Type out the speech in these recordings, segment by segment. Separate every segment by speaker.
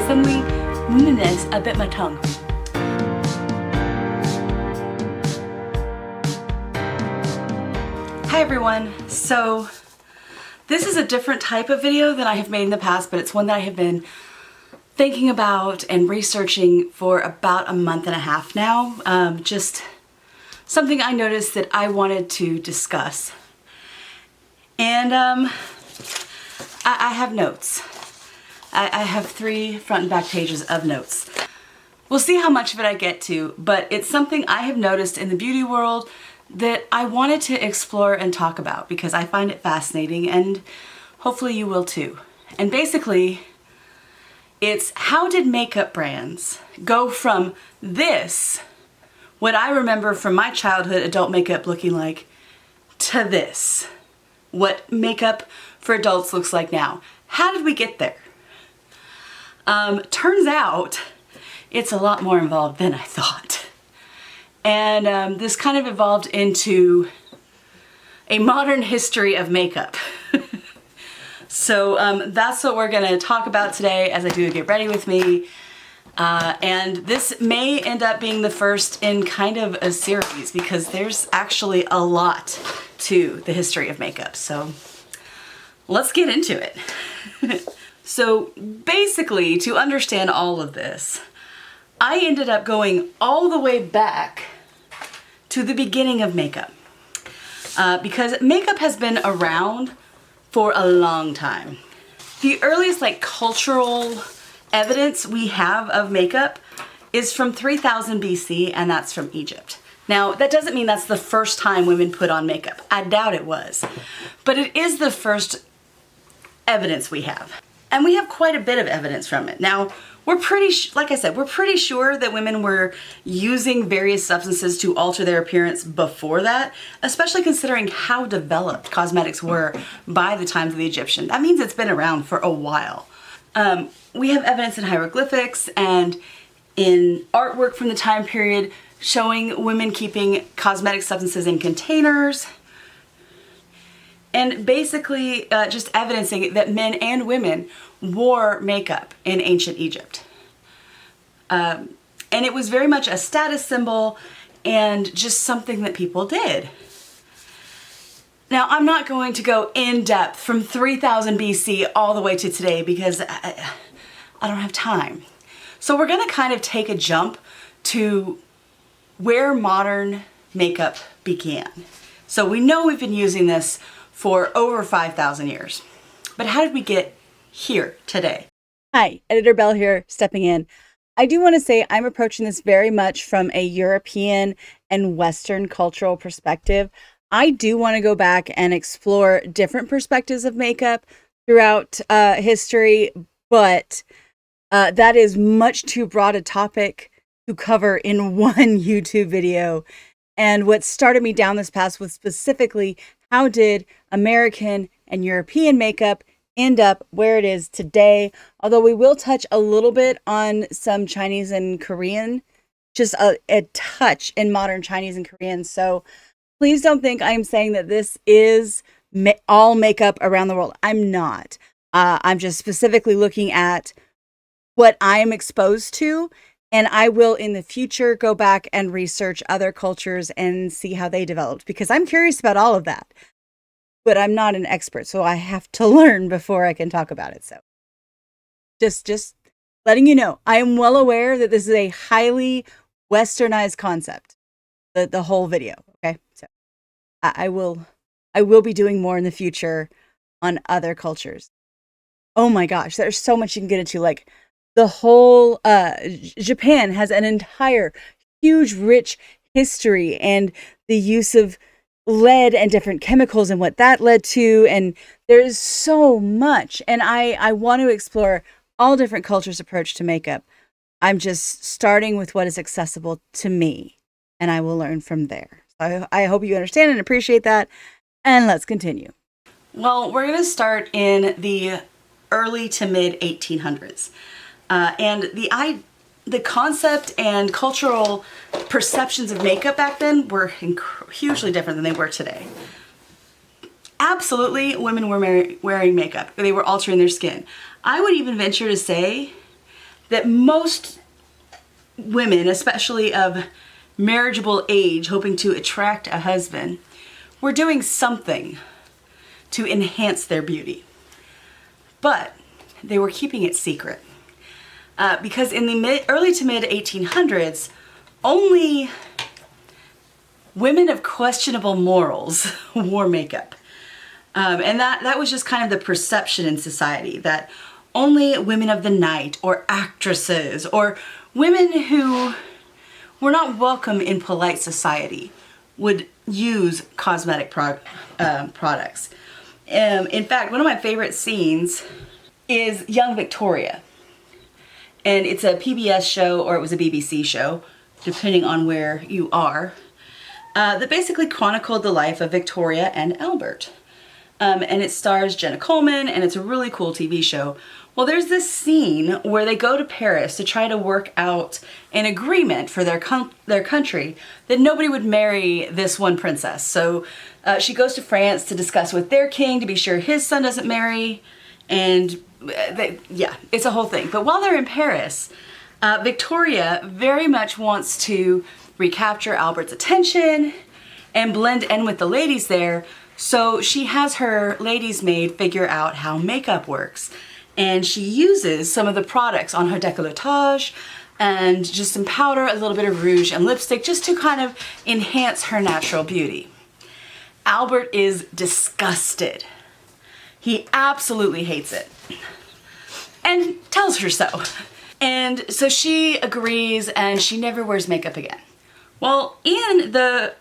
Speaker 1: suddenly I bit my tongue. Hi everyone, so this is a different type of video than I have made in the past, but it's one that I have been thinking about and researching for about a month and a half now. Just something I noticed that I wanted to discuss. And I have notes. I have 3 front and back pages of notes. We'll see how much of it I get to, but it's something I have noticed in the beauty world that I wanted to explore and talk about because I find it fascinating, and hopefully you will too. And basically, it's how did makeup brands go from this, what I remember from my childhood adult makeup looking like, to this, what makeup for adults looks like now. How did we get there? Turns out it's a lot more involved than I thought. And this kind of evolved into a modern history of makeup. So that's what we're gonna talk about today as I do Get Ready With Me. And this may end up being the first in kind of a series because there's actually a lot to the history of makeup. So let's get into it. So basically, to understand all of this, I ended up going all the way back to the beginning of makeup. Because makeup has been around for a long time. The earliest cultural evidence we have of makeup is from 3000 BC, and that's from Egypt. Now, that doesn't mean that's the first time women put on makeup. I doubt it was. But it is the first evidence we have. And we have quite a bit of evidence from it. Now, we're pretty sure that women were using various substances to alter their appearance before that, especially considering how developed cosmetics were by the times of the Egyptian. That means it's been around for a while. We have evidence in hieroglyphics and in artwork from the time period showing women keeping cosmetic substances in containers, and basically just evidencing that men and women wore makeup in ancient Egypt. And it was very much a status symbol and just something that people did. Now, I'm not going to go in depth from 3000 BC all the way to today because I don't have time. So we're gonna kind of take a jump to where modern makeup began. So we know we've been using this for over 5,000 years. But how did we get here today? Hi, Editor Bell here, stepping in. I do want to say I'm approaching this very much from a European and Western cultural perspective. I do want to go back and explore different perspectives of makeup throughout history, but that is much too broad a topic to cover in one YouTube video. And what started me down this path was specifically how did American and European makeup end up where it is today? Although we will touch a little bit on some Chinese and Korean, just a touch in modern Chinese and Korean. So please don't think I'm saying that this is all makeup around the world. I'm not. I'm just specifically looking at what I am exposed to, and I will in the future go back and research other cultures and see how they developed because I'm curious about all of that. But I'm not an expert, so I have to learn before I can talk about it. So just letting you know, I am well aware that this is a highly westernized concept, the whole video, okay? So I will be doing more in the future on other cultures. Oh my gosh, there's so much you can get into. Like the whole Japan has an entire huge rich history and the use of lead and different chemicals and what that led to, and there's so much, and I want to explore all different cultures' approach to makeup. I'm just starting with what is accessible to me, and I will learn from there. I hope you understand and appreciate that, and let's continue. Well, we're going to start in the early to mid 1800s, and the concept and cultural perceptions of makeup back then were hugely different than they were today. Absolutely, women were wearing makeup. They were altering their skin. I would even venture to say that most women, especially of marriageable age, hoping to attract a husband, were doing something to enhance their beauty. But they were keeping it secret. Because in the early to mid 1800s, only women of questionable morals wore makeup. And that was just kind of the perception in society, that only women of the night or actresses or women who were not welcome in polite society would use cosmetic products. In fact, one of my favorite scenes is young Victoria. And it's a PBS show, or it was a BBC show, depending on where you are, that basically chronicled the life of Victoria and Albert. And it stars Jenna Coleman, and it's a really cool TV show. Well, there's this scene where they go to Paris to try to work out an agreement for their country that nobody would marry this one princess. So she goes to France to discuss with their king to be sure his son doesn't marry, and it's a whole thing. But while they're in Paris, Victoria very much wants to recapture Albert's attention and blend in with the ladies there. So she has her lady's maid figure out how makeup works. And she uses some of the products on her décolletage and just some powder, a little bit of rouge and lipstick, just to kind of enhance her natural beauty. Albert is disgusted. He absolutely hates it and tells her so. And so she agrees, and she never wears makeup again. Well, in the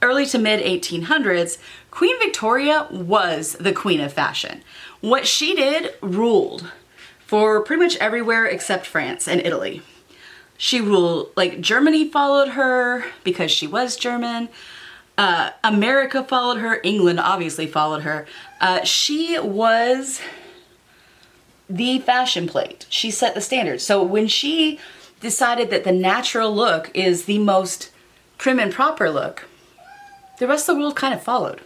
Speaker 1: early to mid 1800s, Queen Victoria was the queen of fashion. What she did ruled for pretty much everywhere except France and Italy. She ruled, like, Germany followed her because she was German. America followed her. England obviously followed her. She was the fashion plate. She set the standard. So when she decided that the natural look is the most prim and proper look, the rest of the world kind of followed.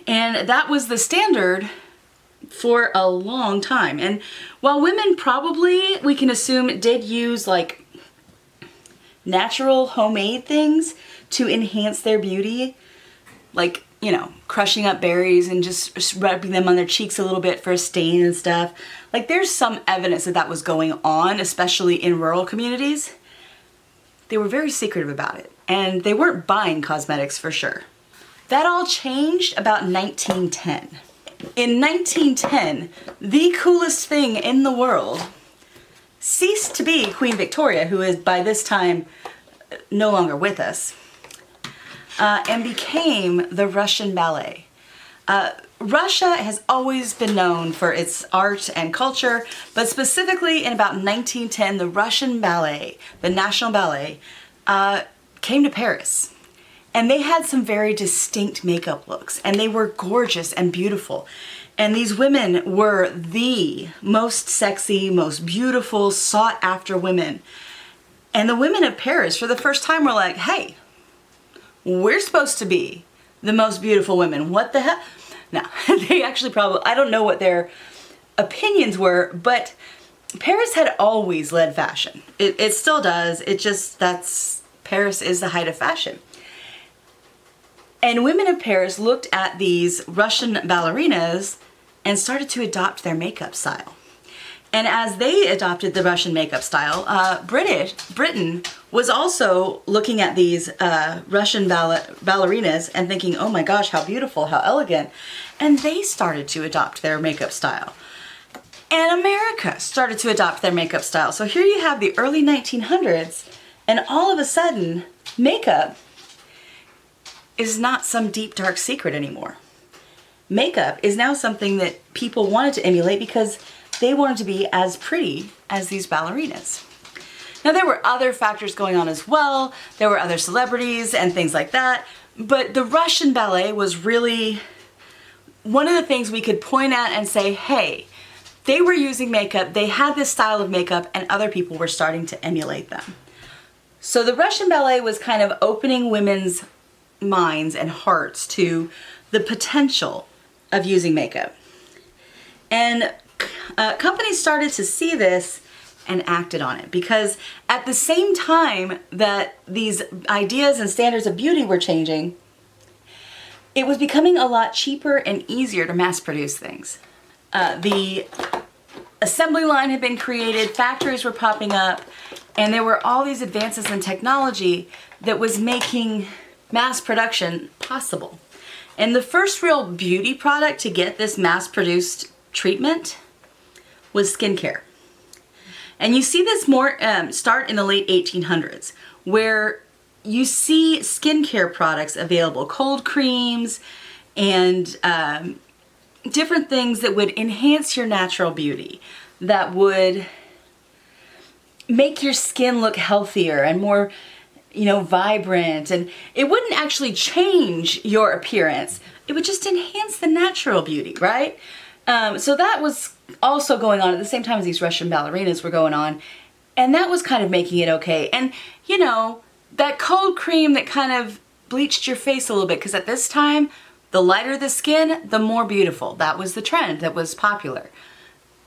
Speaker 1: And that was the standard for a long time. And while women probably, we can assume, did use like natural homemade things to enhance their beauty, like, you know, crushing up berries and just rubbing them on their cheeks a little bit for a stain and stuff. Like, there's some evidence that that was going on, especially in rural communities. They were very secretive about it, and they weren't buying cosmetics for sure. That all changed about 1910. In 1910, the coolest thing in the world ceased to be Queen Victoria, who is by this time no longer with us, and became the Russian ballet. Russia has always been known for its art and culture, but specifically in about 1910, the Russian ballet, the national ballet, came to Paris. And they had some very distinct makeup looks, and they were gorgeous and beautiful. And these women were the most sexy, most beautiful, sought after women. And the women of Paris, for the first time, were like, hey, we're supposed to be the most beautiful women. What the hell? No, they actually probably, I don't know what their opinions were, but Paris had always led fashion. It still does. Paris is the height of fashion. And women of Paris looked at these Russian ballerinas and started to adopt their makeup style. And as they adopted the Russian makeup style, Britain was also looking at these Russian ballerinas and thinking, oh my gosh, how beautiful, how elegant. And they started to adopt their makeup style. And America started to adopt their makeup style. So here you have the early 1900s, and all of a sudden, makeup is not some deep, dark secret anymore. Makeup is now something that people wanted to emulate because they wanted to be as pretty as these ballerinas. Now, there were other factors going on as well. There were other celebrities and things like that. But the Russian ballet was really one of the things we could point at and say, hey, they were using makeup, they had this style of makeup, and other people were starting to emulate them. So the Russian ballet was kind of opening women's minds and hearts to the potential of using makeup. And companies started to see this and acted on it, because at the same time that these ideas and standards of beauty were changing, it was becoming a lot cheaper and easier to mass produce things. The assembly line had been created, factories were popping up, and there were all these advances in technology that was making mass production possible. And the first real beauty product to get this mass-produced treatment was skincare. And you see this more start in the late 1800s, where you see skincare products available, cold creams and different things that would enhance your natural beauty, that would make your skin look healthier and more, vibrant. And it wouldn't actually change your appearance. It would just enhance the natural beauty, right? So that was also going on at the same time as these Russian ballerinas were going on. And that was kind of making it okay. And, that cold cream that kind of bleached your face a little bit, because at this time, the lighter the skin, the more beautiful. That was the trend that was popular.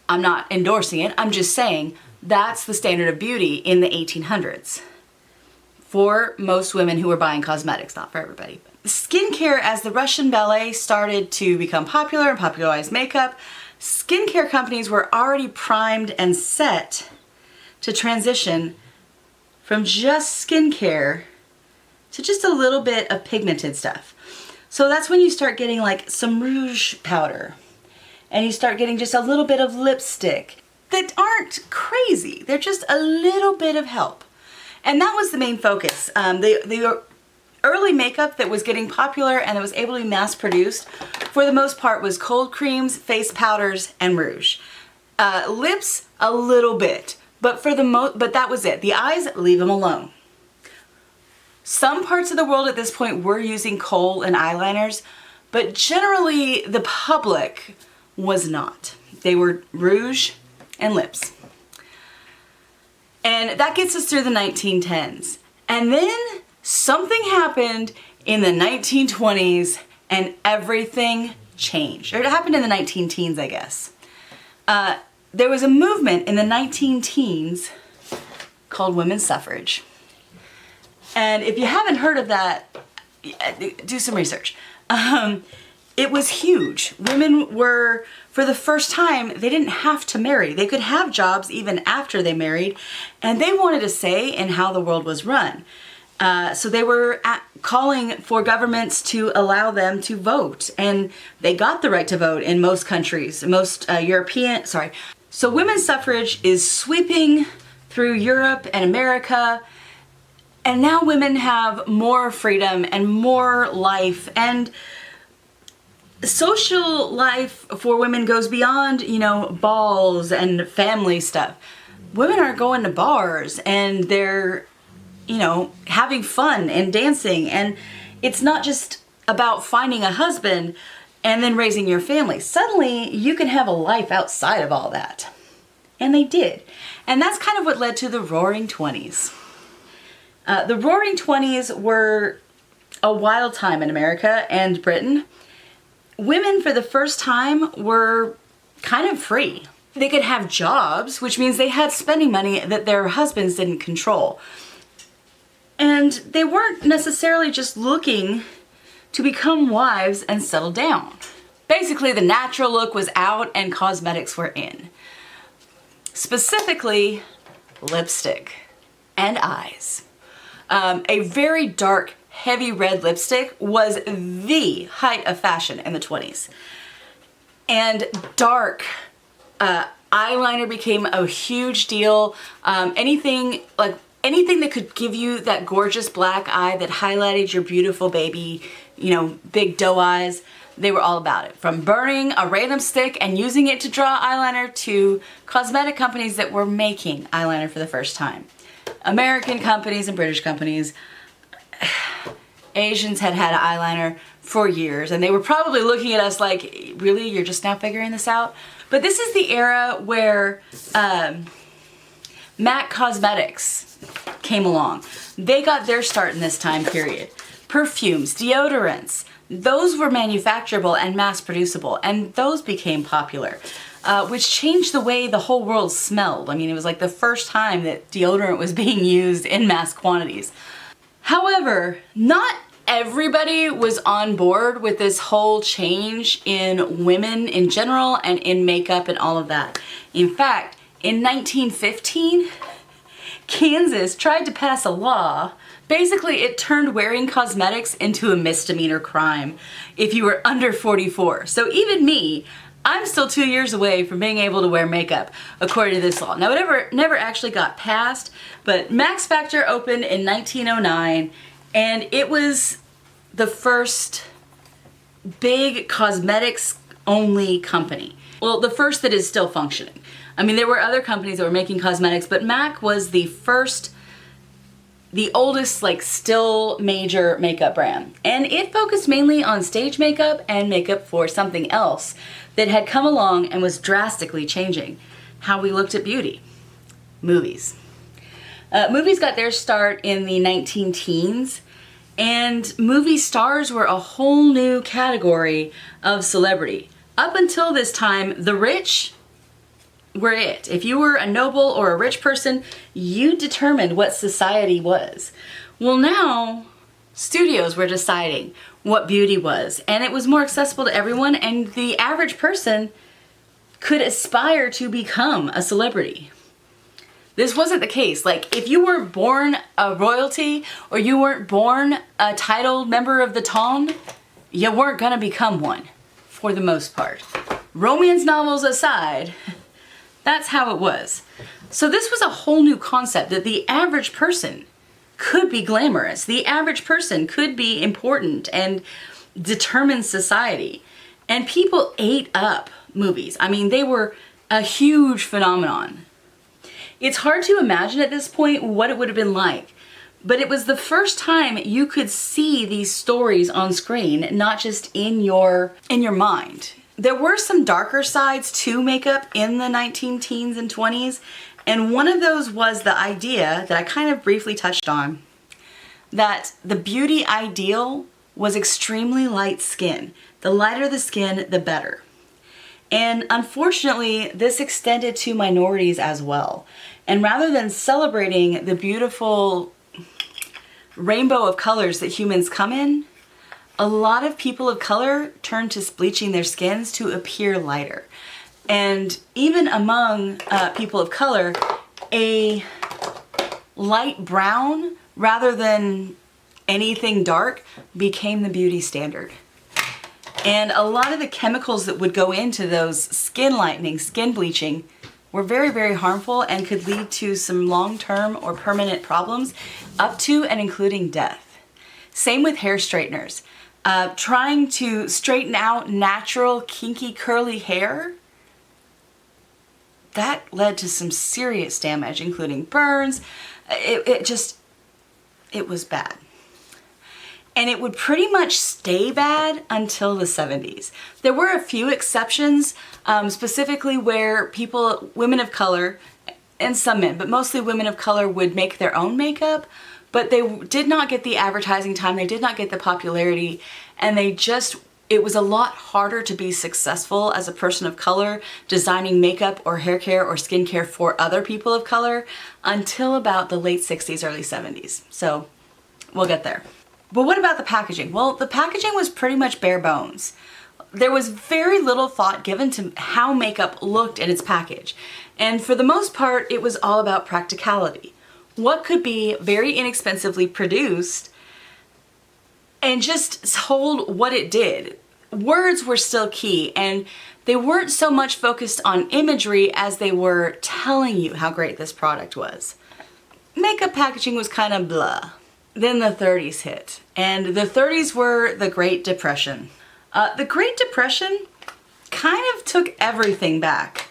Speaker 1: I'm not endorsing it. I'm just saying that's the standard of beauty in the 1800s for most women who were buying cosmetics, not for everybody. Skincare, as the Russian ballet started to become popular and popularized makeup, skincare companies were already primed and set to transition from just skincare to just a little bit of pigmented stuff. So that's when you start getting like some rouge powder, and you start getting just a little bit of lipstick that aren't crazy. They're just a little bit of help. And that was the main focus. The early makeup that was getting popular and that was able to be mass produced, for the most part, was cold creams, face powders, and rouge. Lips, a little bit. But but that was it. The eyes, leave them alone. Some parts of the world at this point were using kohl and eyeliners, but generally the public was not. They were rouge and lips. And that gets us through the 1910s. And then something happened in the 1920s and everything changed. Or it happened in the 19-teens, I guess. There was a movement in the 19-teens called women's suffrage. And if you haven't heard of that, do some research. It was huge. Women were, for the first time, they didn't have to marry. They could have jobs even after they married, and they wanted a say in how the world was run. So they were calling for governments to allow them to vote, and they got the right to vote in most countries, So women's suffrage is sweeping through Europe and America, and now women have more freedom and more life, and social life for women goes beyond, balls and family stuff. Women are going to bars and they're, having fun and dancing, and it's not just about finding a husband and then raising your family. Suddenly, you can have a life outside of all that. And they did. And that's kind of what led to the Roaring 20s. The Roaring 20s were a wild time in America and Britain. Women, for the first time, were kind of free. They could have jobs, which means they had spending money that their husbands didn't control. And they weren't necessarily just looking to become wives and settle down. Basically, the natural look was out and cosmetics were in. Specifically, lipstick and eyes. A very dark, heavy red lipstick was the height of fashion in the 20s. And dark eyeliner became a huge deal. Anything that could give you that gorgeous black eye that highlighted your beautiful baby, big doe eyes, they were all about it. From burning a random stick and using it to draw eyeliner to cosmetic companies that were making eyeliner for the first time. American companies and British companies. Asians had had eyeliner for years, and they were probably looking at us like, really, you're just now figuring this out? But this is the era where MAC Cosmetics came along. They got their start in this time period. Perfumes, deodorants, those were manufacturable and mass producible, and those became popular. which changed the way the whole world smelled. I mean, it was like the first time that deodorant was being used in mass quantities. However, not everybody was on board with this whole change in women in general and in makeup and all of that. In fact, in 1915, Kansas tried to pass a law. Basically, it turned wearing cosmetics into a misdemeanor crime if you were under 44. So even me, I'm still 2 years away from being able to wear makeup according to this law. Now, it never actually got passed, but Max Factor opened in 1909, and it was the first big cosmetics only company. Well, the first that is still functioning. I mean, there were other companies that were making cosmetics, but MAC was the oldest, like, still major makeup brand. And it focused mainly on stage makeup and makeup for something else that had come along and was drastically changing how we looked at beauty. Movies. Movies got their start in the 19-teens, and movie stars were a whole new category of celebrity. Up until this time, the rich were it. If you were a noble or a rich person, you determined what society was. Well, now studios were deciding what beauty was, and it was more accessible to everyone, and the average person could aspire to become a celebrity. This wasn't the case. Like, if you weren't born a royalty or you weren't born a titled member of the ton, you weren't gonna become one, for the most part. Romance novels aside, that's how it was. So this was a whole new concept that the average person could be glamorous. The average person could be important and determine society. And people ate up movies. I mean, they were a huge phenomenon. It's hard to imagine at this point what it would have been like, but it was the first time you could see these stories on screen, not just in your mind. There were some darker sides to makeup in the 19-teens and 20s, and one of those was the idea that I kind of briefly touched on, that the beauty ideal was extremely light skin. The lighter the skin, the better. And unfortunately, this extended to minorities as well. And rather than celebrating the beautiful rainbow of colors that humans come in, a lot of people of color turned to bleaching their skins to appear lighter. And even among people of color, a light brown rather than anything dark became the beauty standard. And a lot of the chemicals that would go into those skin lightening, skin bleaching, were very, very harmful and could lead to some long-term or permanent problems, up to and including death. Same with hair straighteners. Trying to straighten out natural, kinky, curly hair, that led to some serious damage, including burns. It was bad. And it would pretty much stay bad until the 70s. There were a few exceptions, specifically where women of color, and some men, but mostly women of color, would make their own makeup, but they did not get the advertising time, they did not get the popularity, and it was a lot harder to be successful as a person of color designing makeup or hair care or skincare for other people of color until about the late 60s, early 70s. So we'll get there. But what about the packaging? Well, the packaging was pretty much bare bones. There was very little thought given to how makeup looked in its package. And for the most part, it was all about practicality. What could be very inexpensively produced and just told what it did. Words were still key, and they weren't so much focused on imagery as they were telling you how great this product was. Makeup packaging was kind of blah. Then the 30s hit, and the 30s were the Great Depression. The Great Depression kind of took everything back.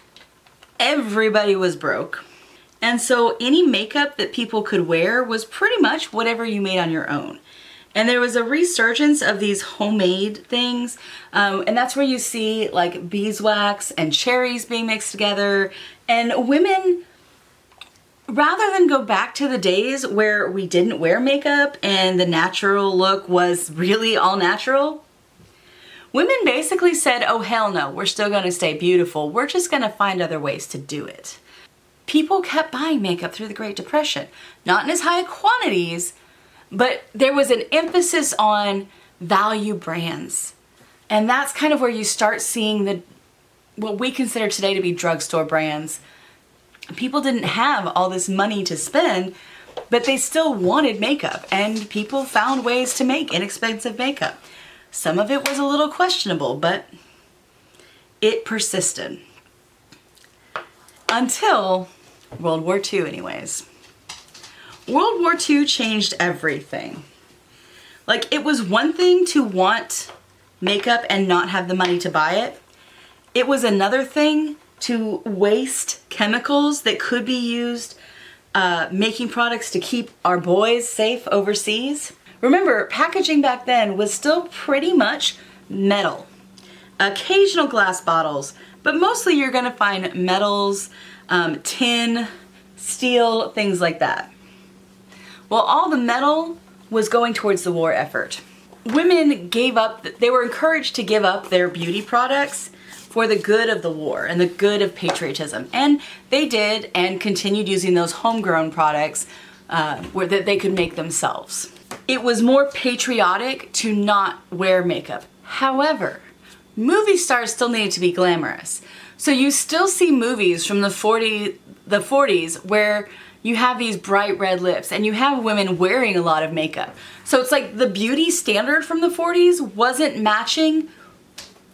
Speaker 1: Everybody was broke, and so any makeup that people could wear was pretty much whatever you made on your own. And there was a resurgence of these homemade things, and that's where you see like beeswax and cherries being mixed together, and women, rather than go back to the days where we didn't wear makeup and the natural look was really all natural, women basically said, oh hell no, we're still gonna stay beautiful. We're just gonna find other ways to do it. People kept buying makeup through the Great Depression. Not in as high quantities, but there was an emphasis on value brands. And that's kind of where you start seeing what we consider today to be drugstore brands. People didn't have all this money to spend, but they still wanted makeup, and people found ways to make inexpensive makeup. Some of it was a little questionable, but it persisted. Until World War II anyways. World War II changed everything. Like, it was one thing to want makeup and not have the money to buy it. It was another thing to waste chemicals that could be used making products to keep our boys safe overseas. Remember, packaging back then was still pretty much metal. Occasional glass bottles, but mostly you're gonna find metals, tin, steel, things like that. Well, all the metal was going towards the war effort. Women they were encouraged to give up their beauty products for the good of the war and the good of patriotism. And they did, and continued using those homegrown products that they could make themselves. It was more patriotic to not wear makeup. However, movie stars still needed to be glamorous. So you still see movies from the 40s where you have these bright red lips and you have women wearing a lot of makeup. So it's like the beauty standard from the 40s wasn't matching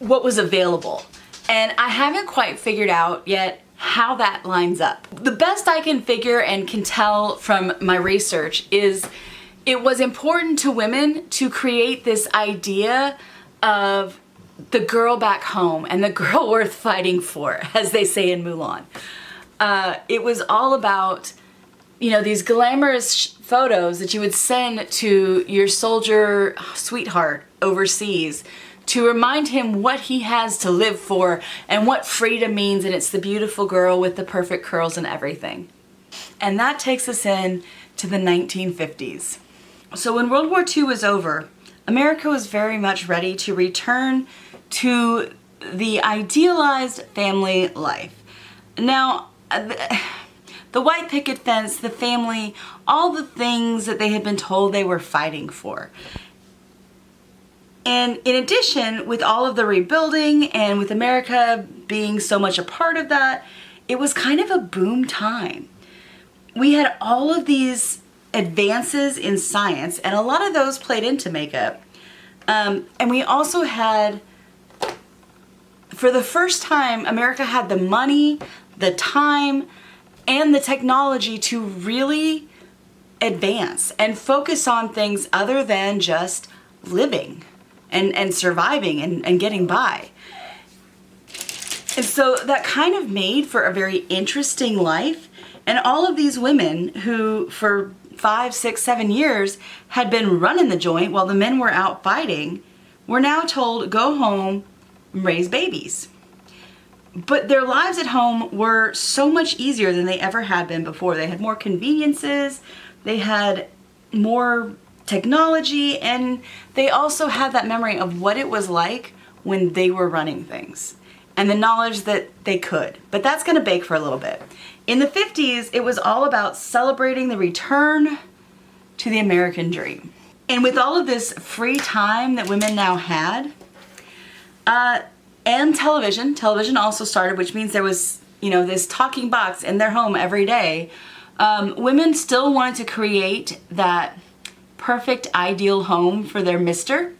Speaker 1: what was available. And I haven't quite figured out yet how that lines up. The best I can figure and can tell from my research is it was important to women to create this idea of the girl back home and the girl worth fighting for, as they say in Mulan. It was all about, you know, these glamorous photos that you would send to your soldier sweetheart overseas to remind him what he has to live for and what freedom means, and it's the beautiful girl with the perfect curls and everything. And that takes us in to the 1950s. So when World War II was over, America was very much ready to return to the idealized family life. Now, the white picket fence, the family, all the things that they had been told they were fighting for. And in addition, with all of the rebuilding and with America being so much a part of that, it was kind of a boom time. We had all of these advances in science, and a lot of those played into makeup. And we also had, for the first time, America had the money, the time, and the technology to really advance and focus on things other than just living and surviving and getting by. And so that kind of made for a very interesting life. And all of these women who for 5, 6, 7 years had been running the joint while the men were out fighting were now told, go home and raise babies. But their lives at home were so much easier than they ever had been before. They had more conveniences, they had more technology, and they also had that memory of what it was like when they were running things and the knowledge that they could. But that's going to bake for a little bit. In the 50s, it was all about celebrating the return to the American dream. And with all of this free time that women now had, and television also started, which means there was, you know, this talking box in their home every day. Women still wanted to create that perfect ideal home for their mister.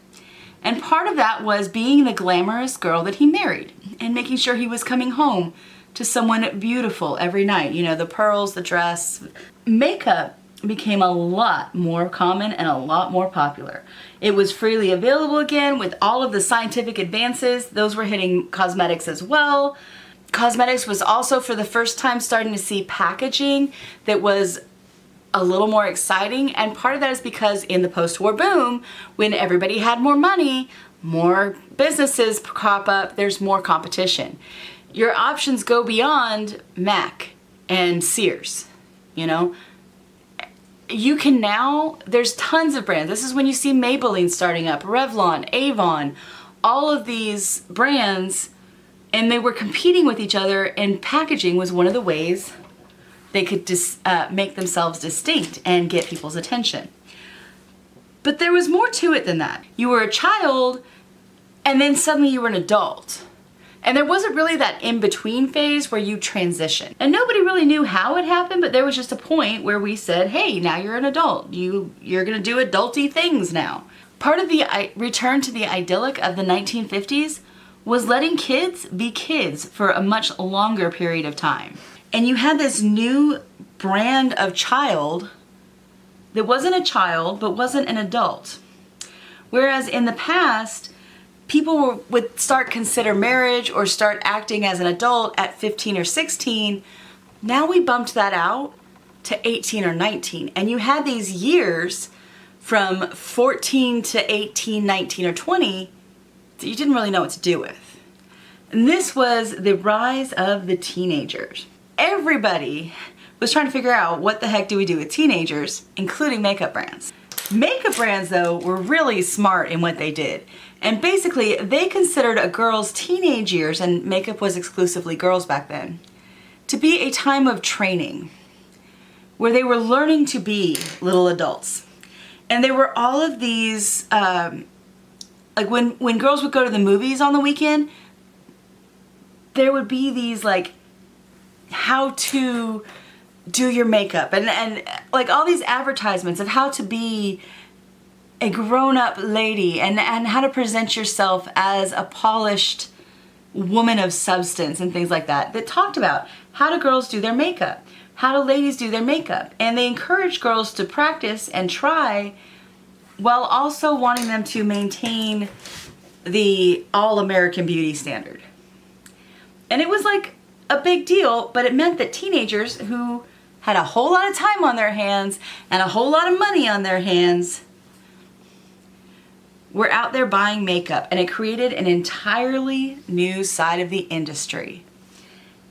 Speaker 1: And part of that was being the glamorous girl that he married and making sure he was coming home to someone beautiful every night. You know, the pearls, the dress. Makeup became a lot more common and a lot more popular. It was freely available again with all of the scientific advances. Those were hitting cosmetics as well. Cosmetics was also for the first time starting to see packaging that was a little more exciting, and part of that is because in the post-war boom, when everybody had more money, more businesses crop up, there's more competition. Your options go beyond MAC and Sears, you know. You can now, there's tons of brands. This is when you see Maybelline starting up, Revlon, Avon, all of these brands, and they were competing with each other, and packaging was one of the ways they could make themselves distinct and get people's attention. But there was more to it than that. You were a child, and then suddenly you were an adult. And there wasn't really that in-between phase where you transition. And nobody really knew how it happened, but there was just a point where we said, hey, now you're an adult. You're gonna do adulty things now. Part of the return to the idyllic of the 1950s was letting kids be kids for a much longer period of time. And you had this new brand of child that wasn't a child, but wasn't an adult. Whereas in the past, people would consider marriage or start acting as an adult at 15 or 16. Now we bumped that out to 18 or 19. And you had these years from 14 to 18, 19, or 20 that you didn't really know what to do with. And this was the rise of the teenagers. Everybody was trying to figure out what the heck do we do with teenagers, including makeup brands. Makeup brands, though, were really smart in what they did. And basically, they considered a girl's teenage years, and makeup was exclusively girls back then, to be a time of training where they were learning to be little adults. And there were all of these, like when girls would go to the movies on the weekend, there would be these like how to do your makeup and like all these advertisements of how to be a grown-up lady and how to present yourself as a polished woman of substance and things like that talked about how do girls do their makeup, how do ladies do their makeup, and they encourage girls to practice and try while also wanting them to maintain the all-American beauty standard. And it was like a big deal, but it meant that teenagers who had a whole lot of time on their hands and a whole lot of money on their hands were out there buying makeup, and it created an entirely new side of the industry.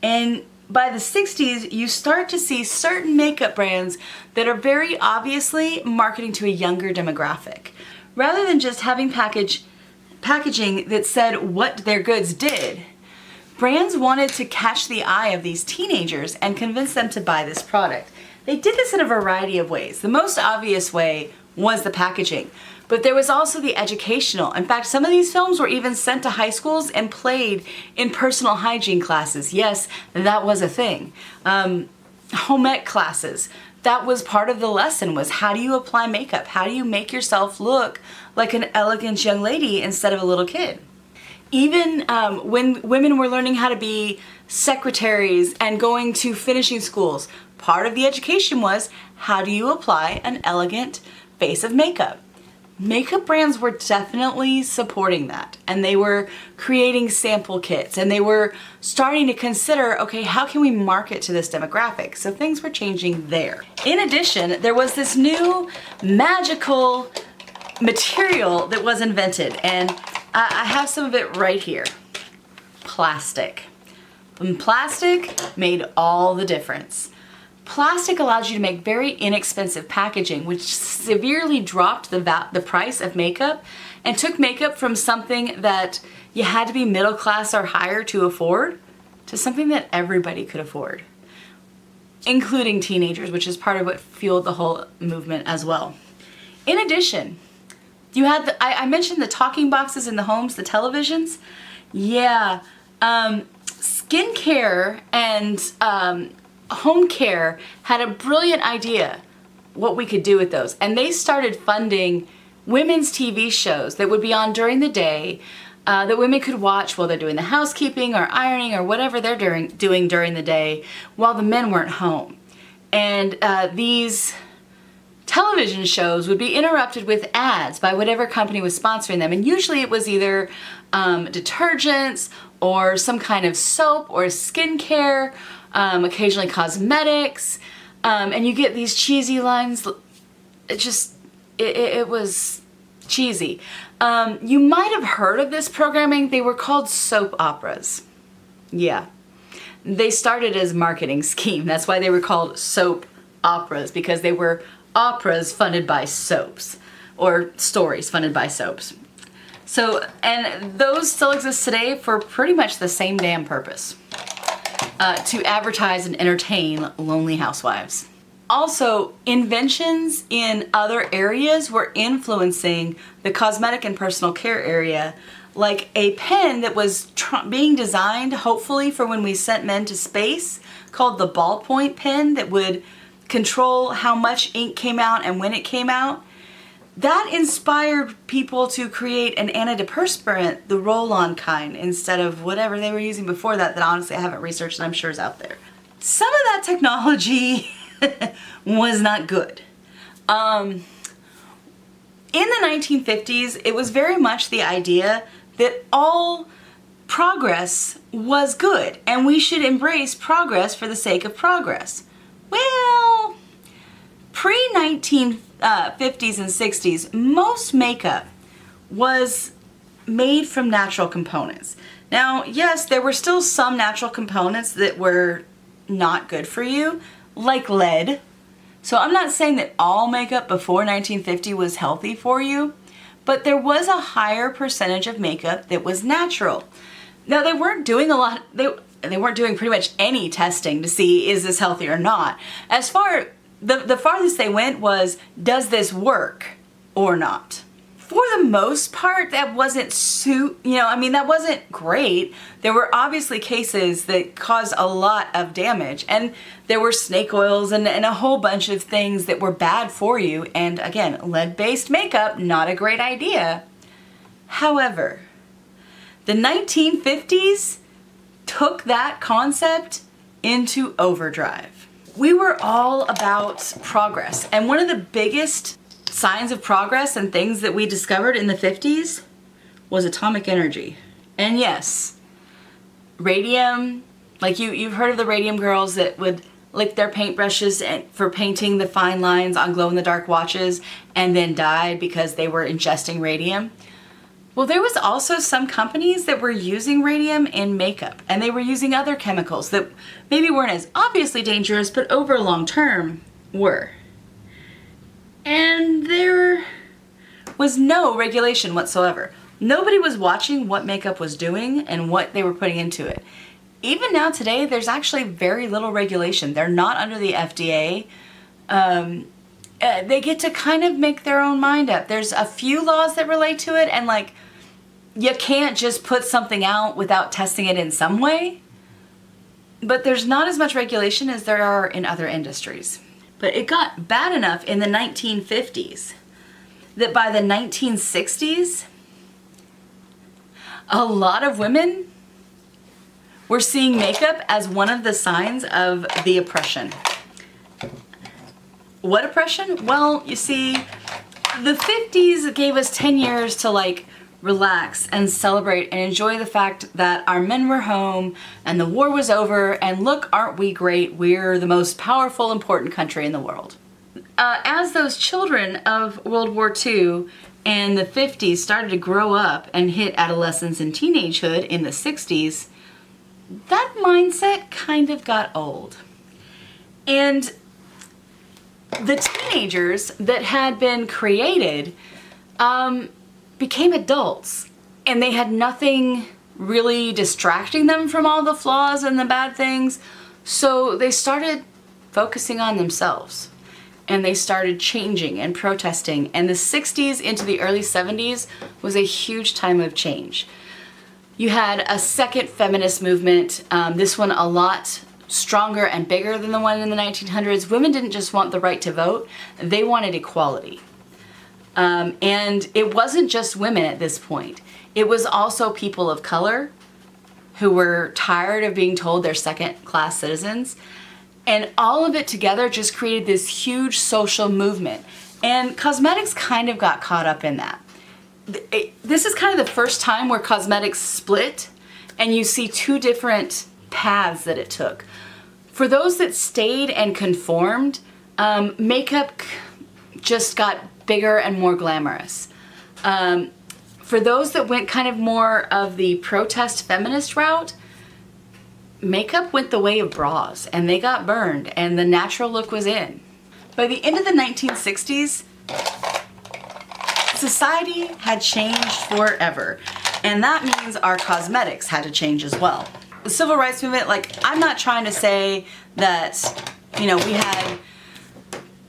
Speaker 1: And by the 60s, you start to see certain makeup brands that are very obviously marketing to a younger demographic. Rather than just having packaging that said what their goods did, brands wanted to catch the eye of these teenagers and convince them to buy this product. They did this in a variety of ways. The most obvious way was the packaging, but there was also the educational. In fact, some of these films were even sent to high schools and played in personal hygiene classes. Yes, that was a thing. Home ec classes. That was part of the lesson, was how do you apply makeup? How do you make yourself look like an elegant young lady instead of a little kid? Even when women were learning how to be secretaries and going to finishing schools, part of the education was how do you apply an elegant face of makeup? Makeup brands were definitely supporting that, and they were creating sample kits, and they were starting to consider, okay, how can we market to this demographic? So things were changing there. In addition, there was this new magical material that was invented, and I have some of it right here. Plastic. And plastic made all the difference. Plastic allows you to make very inexpensive packaging, which severely dropped the price of makeup and took makeup from something that you had to be middle class or higher to afford to something that everybody could afford, including teenagers, which is part of what fueled the whole movement as well. In addition, you had I mentioned the talking boxes in the homes, the televisions. Yeah, skincare and home care had a brilliant idea what we could do with those, and they started funding women's TV shows that would be on during the day that women could watch while they're doing the housekeeping or ironing or whatever they're doing during the day while the men weren't home. And these television shows would be interrupted with ads by whatever company was sponsoring them, and usually it was either detergents or some kind of soap or skincare, occasionally cosmetics, and you get these cheesy lines. It was cheesy. You might have heard of this programming. They were called soap operas. Yeah, they started as a marketing scheme. That's why they were called soap operas, because they were operas funded by soaps, or stories funded by soaps. So, and those still exist today for pretty much the same damn purpose. To advertise and entertain lonely housewives. Also, inventions in other areas were influencing the cosmetic and personal care area, like a pen that was being designed hopefully for when we sent men to space, called the ballpoint pen, that would control how much ink came out and when it came out. That inspired people to create an antidepressant, the roll-on kind, instead of whatever they were using before that honestly I haven't researched and I'm sure is out there. Some of that technology was not good. In the 1950s, it was very much the idea that all progress was good and we should embrace progress for the sake of progress. Well, pre-1950s and 60s, most makeup was made from natural components. Now, yes, there were still some natural components that were not good for you, like lead. So I'm not saying that all makeup before 1950 was healthy for you, but there was a higher percentage of makeup that was natural. Now, they weren't doing a lot, they weren't doing pretty much any testing to see is this healthy or not. As far, the farthest they went was, does this work or not? For the most part, that wasn't that wasn't great. There were obviously cases that caused a lot of damage, and there were snake oils and a whole bunch of things that were bad for you. And again, lead-based makeup, not a great idea. However, the 1950s took that concept into overdrive. We were all about progress, and one of the biggest signs of progress and things that we discovered in the 50s was atomic energy. And yes, radium, like you've heard of the radium girls that would lick their paintbrushes for painting the fine lines on glow-in-the-dark watches and then died because they were ingesting radium. Well, there was also some companies that were using radium in makeup, and they were using other chemicals that maybe weren't as obviously dangerous, but over long term were. And there was no regulation whatsoever. Nobody was watching what makeup was doing and what they were putting into it. Even now today, there's actually very little regulation. They're not under the FDA. They get to kind of make their own mind up. There's a few laws that relate to it, and like, you can't just put something out without testing it in some way. But there's not as much regulation as there are in other industries. But it got bad enough in the 1950s that by the 1960s, a lot of women were seeing makeup as one of the signs of the oppression. What oppression? Well, you see, the 50s gave us 10 years to like relax and celebrate and enjoy the fact that our men were home and the war was over, and look, aren't we great? We're the most powerful, important country in the world. As those children of World War II and the 50s started to grow up and hit adolescence and teenagehood in the 60s, that mindset kind of got old. And the teenagers that had been created became adults, and they had nothing really distracting them from all the flaws and the bad things, so they started focusing on themselves, and they started changing and protesting, and the 60s into the early 70s was a huge time of change. You had a second feminist movement, this one a lot stronger and bigger than the one in the 1900s. Women didn't just want the right to vote, they wanted equality. And it wasn't just women at this point. It was also people of color who were tired of being told they're second-class citizens. And all of it together just created this huge social movement. And cosmetics kind of got caught up in that. This is kind of the first time where cosmetics split, and you see two different paths that it took. For those that stayed and conformed, makeup just got bigger and more glamorous. For those that went kind of more of the protest feminist route, makeup went the way of bras, and they got burned, and the natural look was in. By the end of the 1960s, society had changed forever, and that means our cosmetics had to change as well. The civil rights movement, like, I'm not trying to say that, you know, we had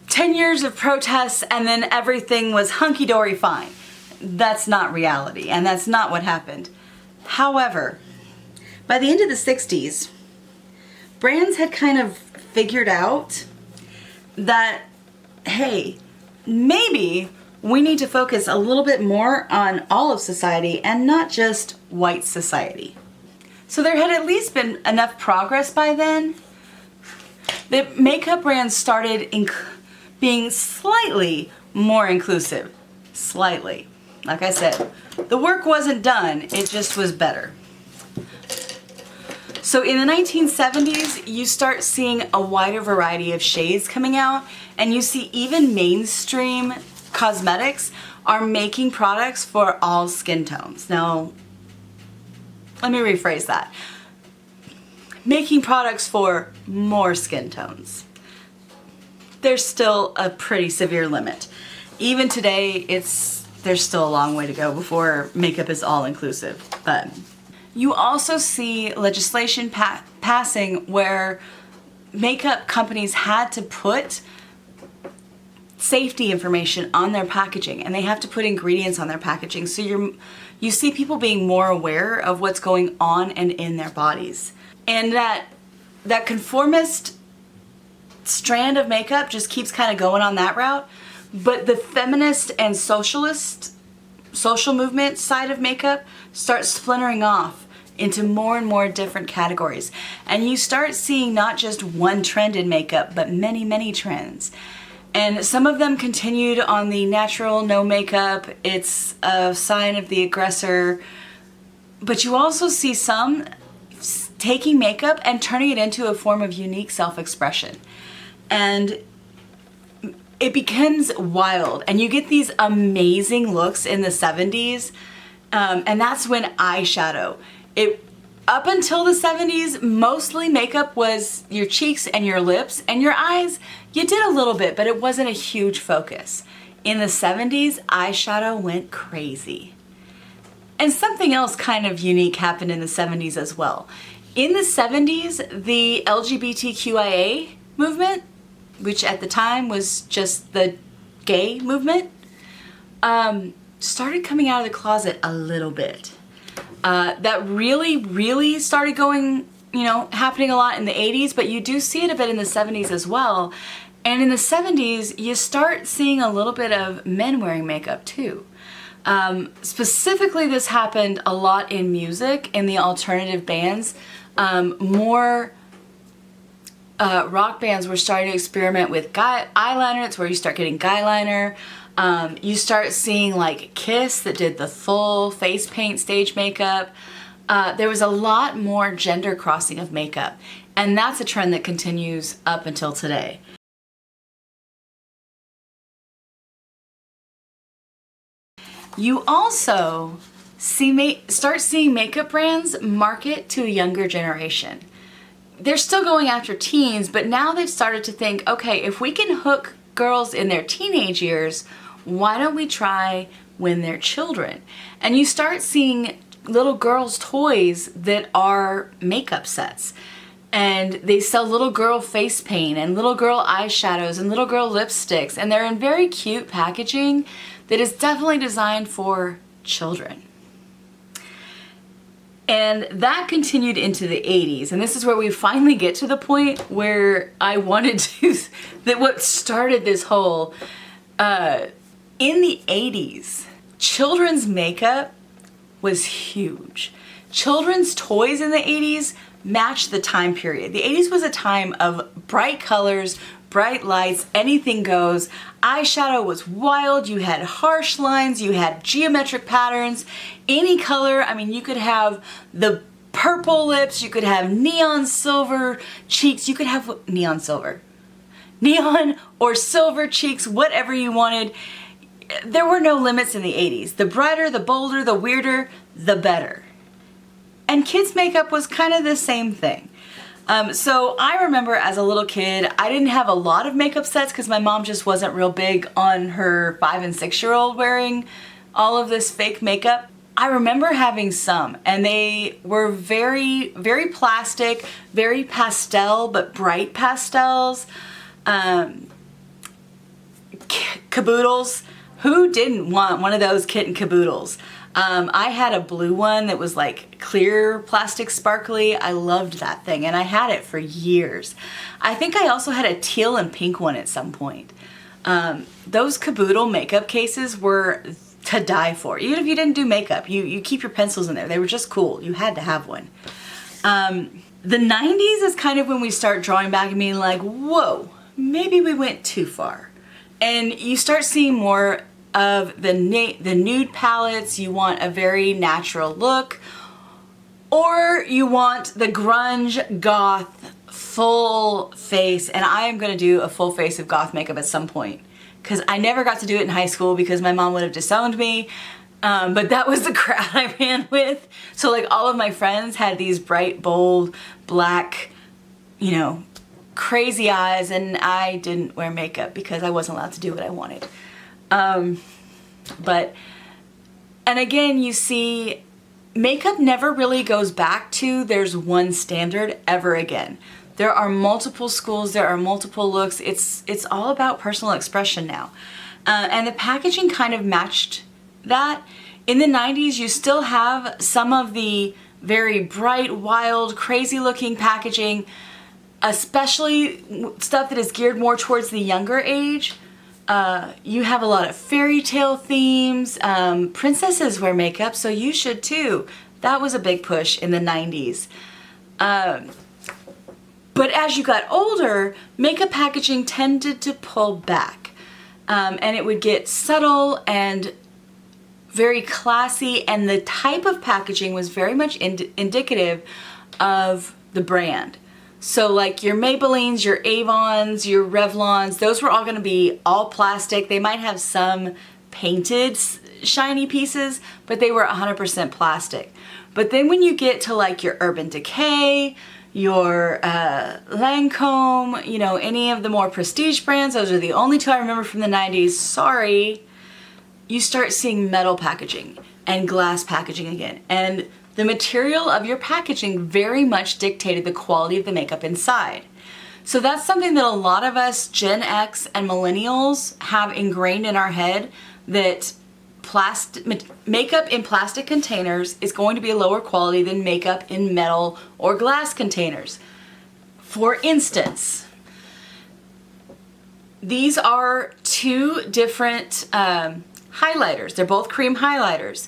Speaker 1: 10 years of protests and then everything was hunky-dory fine. That's not reality, and that's not what happened. However, by the end of the 60s, brands had kind of figured out that, hey, maybe we need to focus a little bit more on all of society and not just white society. So there had at least been enough progress by then that makeup brands started being slightly more inclusive. Slightly. Like I said, the work wasn't done, it just was better. So in the 1970s, you start seeing a wider variety of shades coming out, and you see even mainstream cosmetics are making products for all skin tones. Now, let me rephrase that. Making products for more skin tones. There's still a pretty severe limit. Even today, there's still a long way to go before makeup is all inclusive. But you also see legislation passing where makeup companies had to put safety information on their packaging, and they have to put ingredients on their packaging. So you see people being more aware of what's going on and in their bodies. And that conformist strand of makeup just keeps kind of going on that route. But the feminist and social movement side of makeup starts splintering off into more and more different categories. And you start seeing not just one trend in makeup, but many, many trends. And some of them continued on the natural, no makeup, it's a sign of the aggressor. But you also see some taking makeup and turning it into a form of unique self-expression. And it becomes wild, and you get these amazing looks in the 70s, and that's when eyeshadow. Up until the 70s, mostly makeup was your cheeks and your lips, and your eyes, you did a little bit, but it wasn't a huge focus. In the 70s, eyeshadow went crazy. And something else kind of unique happened in the 70s as well. In the 70s, the LGBTQIA movement, which at the time was just the gay movement, started coming out of the closet a little bit. That really started going, happening a lot in the 80s, but you do see it a bit in the 70s as well. And in the 70s, you start seeing a little bit of men wearing makeup too. Specifically, this happened a lot in music, in the alternative bands. More rock bands were starting to experiment with eyeliner. It's where you start getting guy liner. You start seeing like Kiss that did the full face paint stage makeup. There was a lot more gender crossing of makeup, and that's a trend that continues up until today. You also start seeing makeup brands market to a younger generation. They're still going after teens, but now they've started to think, okay, if we can hook girls in their teenage years, why don't we try when they're children? And you start seeing little girls' toys that are makeup sets. And they sell little girl face paint and little girl eyeshadows and little girl lipsticks, and they're in very cute packaging that is definitely designed for children. And that continued into the 80s, and this is where we finally get to the point where I wanted to, that what started this whole, in the 80s, children's makeup was huge. Children's toys in the 80s matched the time period. The 80s was a time of bright colors, bright lights, anything goes. Eyeshadow was wild, you had harsh lines, you had geometric patterns, any color. I mean, you could have the purple lips, you could have neon silver cheeks, you could have neon or silver cheeks, whatever you wanted. There were no limits in the 80s. The brighter, the bolder, the weirder, the better. And kids' makeup was kind of the same thing. So I remember as a little kid, I didn't have a lot of makeup sets because my mom just wasn't real big on her 5 and 6-year-old wearing all of this fake makeup. I remember having some, and they were very, very plastic, very pastel, but bright pastels. Caboodles. Who didn't want one of those kitten caboodles? I had a blue one that was like clear plastic sparkly. I loved that thing, and I had it for years. I think I also had a teal and pink one at some point. Those caboodle makeup cases were to die for. Even if you didn't do makeup, you keep your pencils in there. They were just cool. You had to have one. The 90s is kind of when we start drawing back and being like, whoa, maybe we went too far. And you start seeing more of the nude palettes. You want a very natural look, or you want the grunge goth full face. And I am going to do a full face of goth makeup at some point, because I never got to do it in high school because my mom would have disowned me. But that was the crowd I ran with. So like all of my friends had these bright, bold, black, you know, crazy eyes, and I didn't wear makeup because I wasn't allowed to do what I wanted. And again, you see, makeup never really goes back to there's one standard ever again. There are multiple schools, there are multiple looks. It's all about personal expression now. And the packaging kind of matched that. In the 90s, you still have some of the very bright, wild, crazy looking packaging, especially stuff that is geared more towards the younger age. You have a lot of fairy tale themes. Princesses wear makeup, so you should too. That was a big push in the 90s. But as you got older, makeup packaging tended to pull back. And it would get subtle and very classy, and the type of packaging was very much indicative of the brand. So like your Maybellines, your Avons, your Revlons, those were all going to be all plastic. They might have some painted shiny pieces, but they were 100% plastic. But then when you get to like your Urban Decay, your Lancome, you know, any of the more prestige brands, those are the only two I remember from the 90s, sorry, you start seeing metal packaging and glass packaging again. And the material of your packaging very much dictated the quality of the makeup inside. So that's something that a lot of us Gen X and millennials have ingrained in our head, that makeup in plastic containers is going to be a lower quality than makeup in metal or glass containers. For instance, these are two different highlighters. They're both cream highlighters.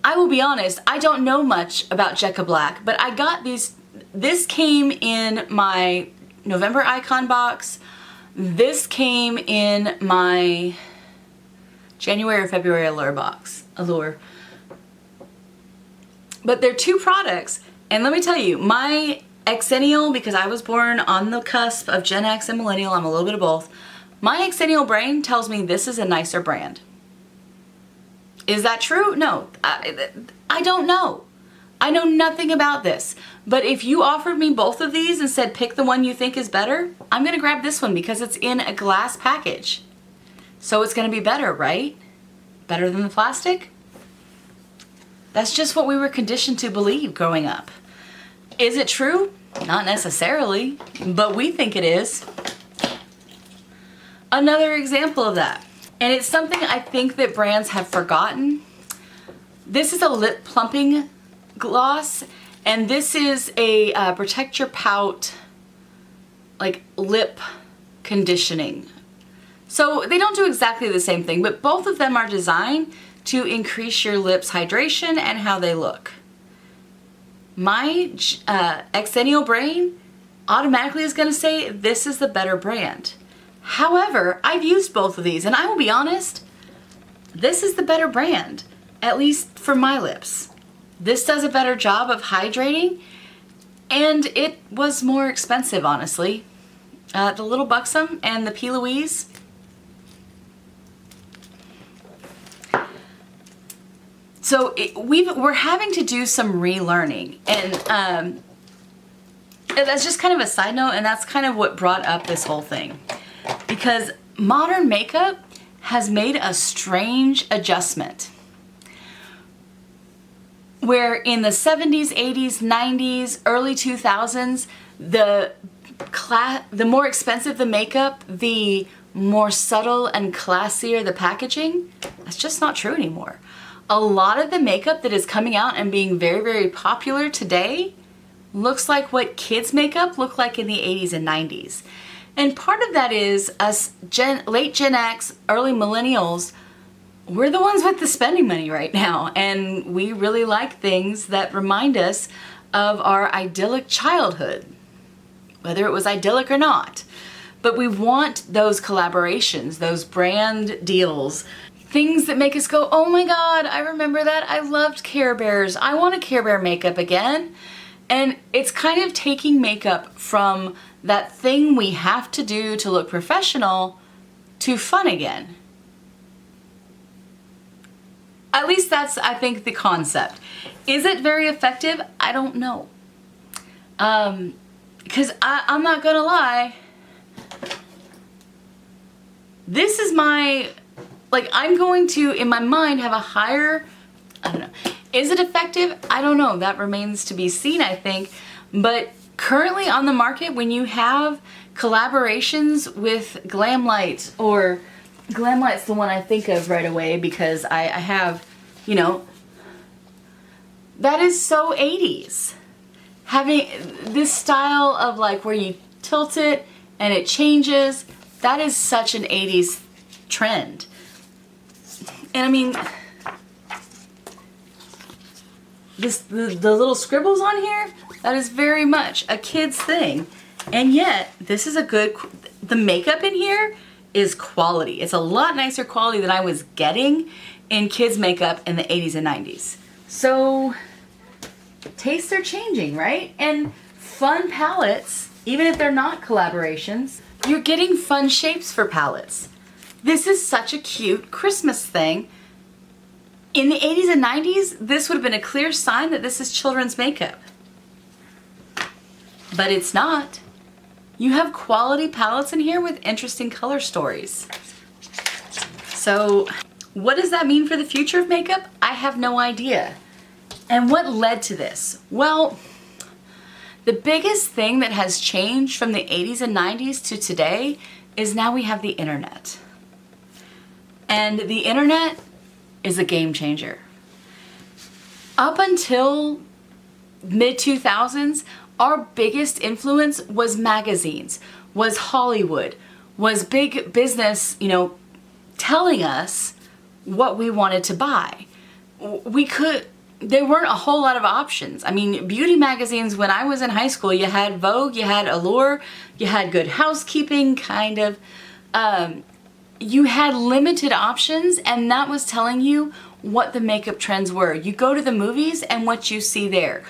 Speaker 1: I will be honest, I don't know much about Jecca Black, but I got these. This came in my November Icon box. This came in my January or February Allure. But they're two products, and let me tell you, my Xennial, because I was born on the cusp of Gen X and Millennial, I'm a little bit of both, my Xennial brain tells me this is a nicer brand. Is that true? No, I don't know. I know nothing about this. But if you offered me both of these and said pick the one you think is better, I'm gonna grab this one because it's in a glass package. So it's gonna be better, right? Better than the plastic? That's just what we were conditioned to believe growing up. Is it true? Not necessarily, but we think it is. Another example of that. And it's something I think that brands have forgotten. This is a lip plumping gloss, and this is a protect your pout, like lip conditioning. So they don't do exactly the same thing, but both of them are designed to increase your lips' hydration and how they look. My Xennial brain automatically is gonna say this is the better brand. However, I've used both of these, and I will be honest, this is the better brand, at least for my lips. This does a better job of hydrating, and it was more expensive, honestly. The Little Buxom and the P. Louise. So we're having to do some relearning, and that's just kind of a side note, and that's kind of what brought up this whole thing. Because modern makeup has made a strange adjustment. Where in the 70s, 80s, 90s, early 2000s, the more expensive the makeup, the more subtle and classier the packaging. That's just not true anymore. A lot of the makeup that is coming out and being very, very popular today looks like what kids' makeup looked like in the 80s and 90s. And part of that is us late Gen X, early millennials, we're the ones with the spending money right now. And we really like things that remind us of our idyllic childhood, whether it was idyllic or not. But we want those collaborations, those brand deals, things that make us go, oh my God, I remember that. I loved Care Bears. I want a Care Bear makeup again. And it's kind of taking makeup from that thing we have to do to look professional to fun again. At least that's, I think, the concept. Is it very effective? I don't know. Because I'm not gonna lie, this is my, like, I'm going to, in my mind, have a higher, I don't know. Is it effective? I don't know. That remains to be seen, I think. But currently on the market, when you have collaborations with Glamlight, or Glamlight's the one I think of right away because I have, you know, that is so 80s. Having this style of like where you tilt it and it changes, that is such an 80s trend. And I mean, the little scribbles on here, that is very much a kid's thing. And yet, this is a good, the makeup in here is quality. It's a lot nicer quality than I was getting in kids makeup in the 80s and 90s. So, tastes are changing, right? And fun palettes, even if they're not collaborations, you're getting fun shapes for palettes. This is such a cute Christmas thing. In the 80s and 90s, this would have been a clear sign that this is children's makeup. But it's not. You have quality palettes in here with interesting color stories. So, what does that mean for the future of makeup? I have no idea. And what led to this? Well, the biggest thing that has changed from the 80s and 90s to today is now we have the internet. And the internet is a game changer. Up until mid-2000s, our biggest influence was magazines, was Hollywood, was big business, you know, telling us what we wanted to buy. There weren't a whole lot of options. I mean, beauty magazines, when I was in high school, you had Vogue, you had Allure, you had Good Housekeeping, kind of. You had limited options, and that was telling you what the makeup trends were. You go to the movies and what you see there.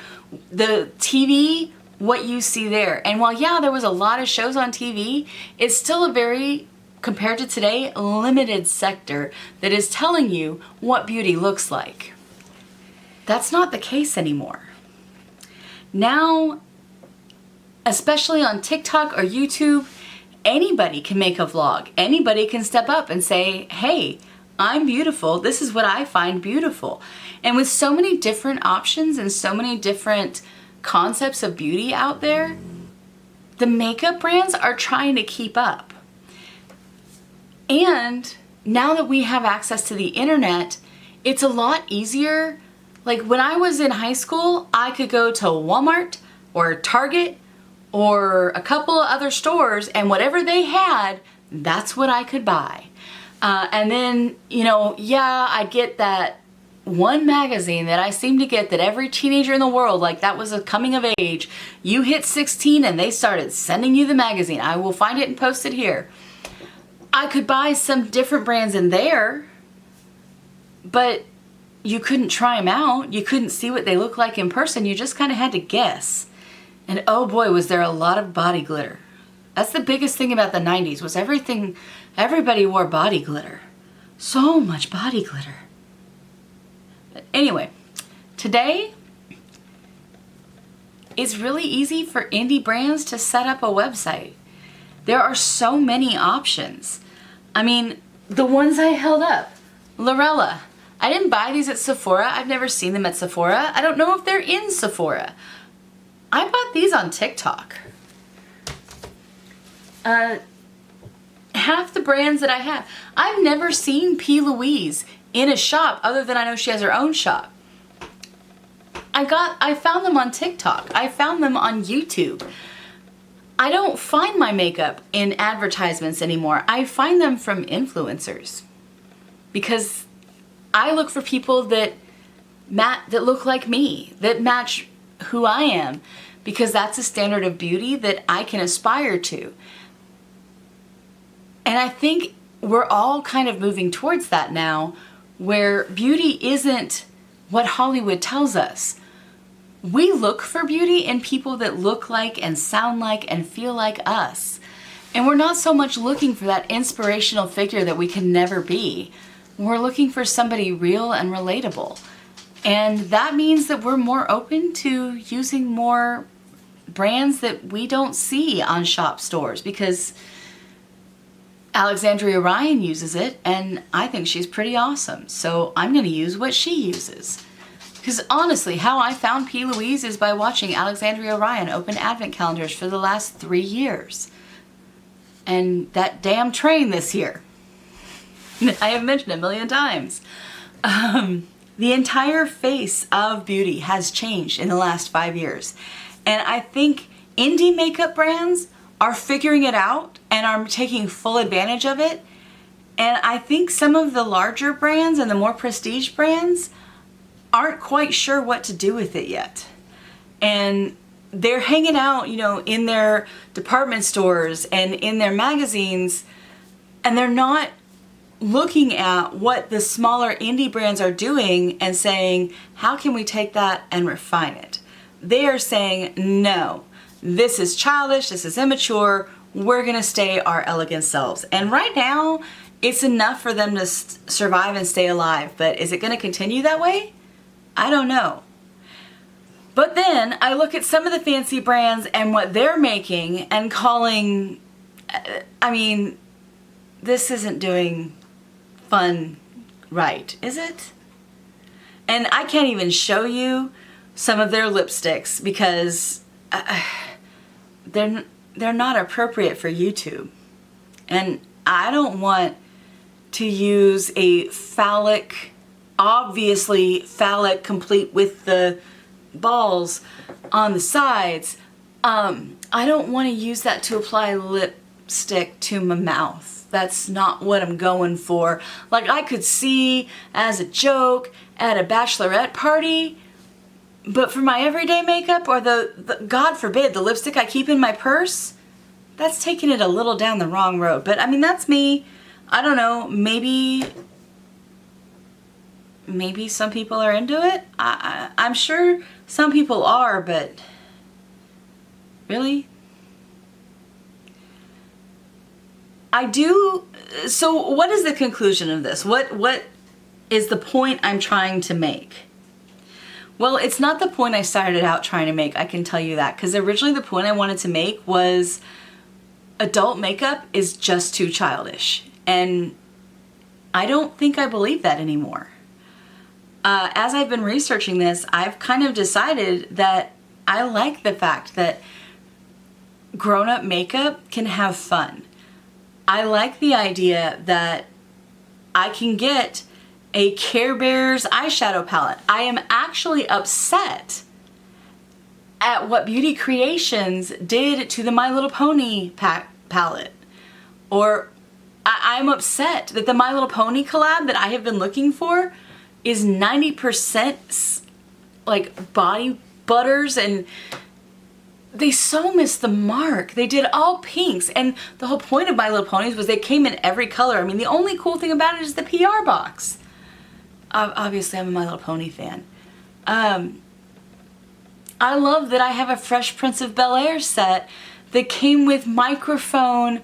Speaker 1: The TV, what you see there. And while, yeah, there was a lot of shows on TV, it's still a very, compared to today, limited sector that is telling you what beauty looks like. That's not the case anymore. Now, especially on TikTok or YouTube, anybody can make a vlog. Anybody can step up and say, hey, I'm beautiful. This is what I find beautiful. And with so many different options and so many different concepts of beauty out there, the makeup brands are trying to keep up. And now that we have access to the internet, it's a lot easier. Like when I was in high school, I could go to Walmart or Target or a couple of other stores, and whatever they had, that's what I could buy. And then, you know, yeah, I'd get that one magazine that I seem to get that every teenager in the world, like that was a coming of age. You hit 16 and they started sending you the magazine. I will find it and post it here. I could buy some different brands in there, but you couldn't try them out. You couldn't see what they look like in person. You just kind of had to guess. And oh boy, was there a lot of body glitter. That's the biggest thing about the 90s, was everybody wore body glitter. So much body glitter. But anyway, today, it's really easy for indie brands to set up a website. There are so many options. I mean, the ones I held up, Lorella. I didn't buy these at Sephora. I've never seen them at Sephora. I don't know if they're in Sephora. I bought these on TikTok. Half the brands that I have, I've never seen P. Louise in a shop other than I know she has her own shop. I found them on TikTok. I found them on YouTube. I don't find my makeup in advertisements anymore. I find them from influencers because I look for people that look like me, that match who I am, because that's a standard of beauty that I can aspire to. And I think we're all kind of moving towards that now, where beauty isn't what Hollywood tells us. We look for beauty in people that look like and sound like and feel like us. And we're not so much looking for that inspirational figure that we can never be. We're looking for somebody real and relatable. And that means that we're more open to using more brands that we don't see on shop stores, because Alexandria Ryan uses it and I think she's pretty awesome. So I'm going to use what she uses. Because honestly, how I found P. Louise is by watching Alexandria Ryan open advent calendars for the last 3 years. And that damn train this year. I have mentioned it a million times. The entire face of beauty has changed in the last 5 years. And I think indie makeup brands are figuring it out and are taking full advantage of it. And I think some of the larger brands and the more prestige brands aren't quite sure what to do with it yet. And they're hanging out, you know, in their department stores and in their magazines, and they're not looking at what the smaller indie brands are doing and saying, how can we take that and refine it? They are saying, no, this is childish, this is immature, we're gonna stay our elegant selves. And right now, it's enough for them to survive and stay alive, but is it gonna continue that way? I don't know. But then I look at some of the fancy brands and what they're making and calling, I mean, this isn't doing fun right, is it? And I can't even show you some of their lipsticks because they're not appropriate for YouTube. And I don't want to use a phallic, obviously phallic, complete with the balls on the sides. I don't want to use that to apply lipstick to my mouth. That's not what I'm going for. Like, I could see as a joke at a bachelorette party, but for my everyday makeup, or the God forbid, the lipstick I keep in my purse, that's taking it a little down the wrong road. But I mean, that's me. I don't know, maybe some people are into it. I'm sure some people are, but really? I do. So what is the conclusion of this? What is the point I'm trying to make? Well, it's not the point I started out trying to make, I can tell you that, because originally the point I wanted to make was adult makeup is just too childish. And I don't think I believe that anymore. As I've been researching this, I've kind of decided that I like the fact that grown-up makeup can have fun. I like the idea that I can get a Care Bears eyeshadow palette. I am actually upset at what Beauty Creations did to the My Little Pony palette. Or I'm upset that the My Little Pony collab that I have been looking for is 90% like body butters, and they so missed the mark. They did all pinks, and the whole point of My Little Ponies was they came in every color. I mean, the only cool thing about it is the PR box. Obviously, I'm a My Little Pony fan. I love that I have a Fresh Prince of Bel-Air set that came with microphone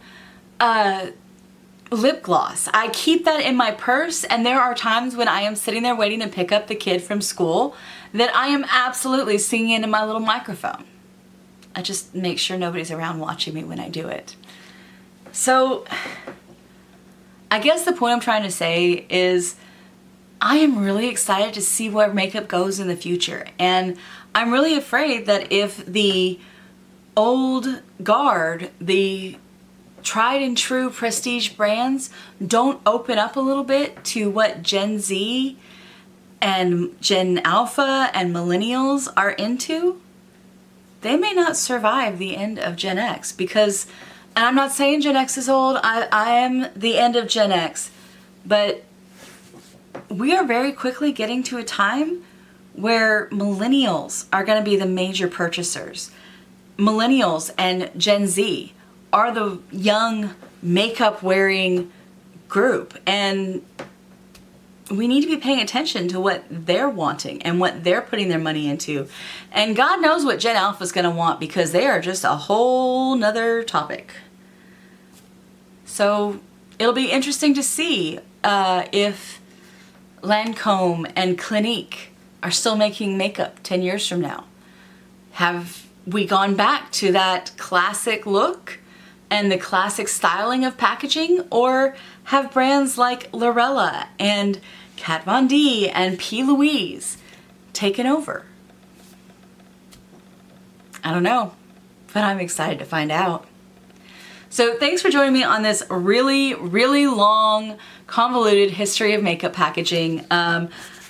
Speaker 1: lip gloss. I keep that in my purse, and there are times when I am sitting there waiting to pick up the kid from school that I am absolutely singing into my little microphone. I just make sure nobody's around watching me when I do it. So I guess the point I'm trying to say is I am really excited to see where makeup goes in the future. And I'm really afraid that if the old guard, the tried and true prestige brands don't open up a little bit to what Gen Z and Gen Alpha and millennials are into, they may not survive the end of Gen X. Because, and I'm not saying Gen X is old, I am the end of Gen X, but we are very quickly getting to a time where millennials are going to be the major purchasers. Millennials and Gen Z are the young makeup wearing group, and we need to be paying attention to what they're wanting and what they're putting their money into. And God knows what Gen Alpha is going to want, because they are just a whole nother topic. So it'll be interesting to see if Lancome and Clinique are still making makeup 10 years from now. Have we gone back to that classic look and the classic styling of packaging, or have brands like Lorella and Kat Von D and P. Louise taken over? I don't know, but I'm excited to find out. So thanks for joining me on this really, really long, convoluted history of makeup packaging.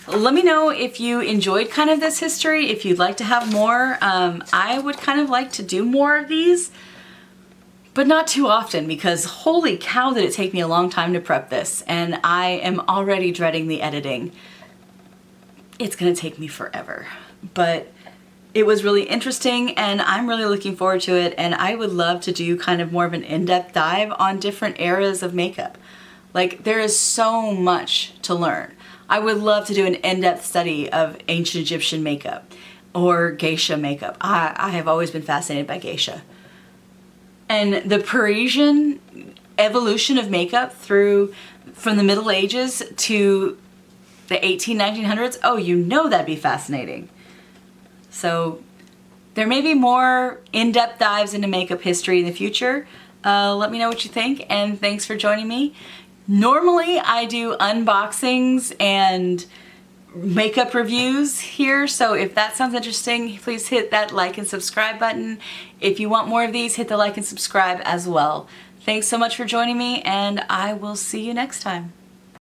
Speaker 1: Let me know if you enjoyed kind of this history, if you'd like to have more. I would kind of like to do more of these, but not too often, because holy cow did it take me a long time to prep this, and I am already dreading the editing. It's gonna take me forever, but it was really interesting and I'm really looking forward to it, and I would love to do kind of more of an in-depth dive on different eras of makeup. Like, there is so much to learn. I would love to do an in-depth study of ancient Egyptian makeup or geisha makeup. I have always been fascinated by geisha. And the Parisian evolution of makeup from the Middle Ages to the 1900s, oh, you know that'd be fascinating. So there may be more in-depth dives into makeup history in the future. Let me know what you think, and thanks for joining me. Normally I do unboxings and makeup reviews here, so if that sounds interesting, please hit that like and subscribe button. If you want more of these, hit the like and subscribe as well. Thanks so much for joining me, and I will see you next time.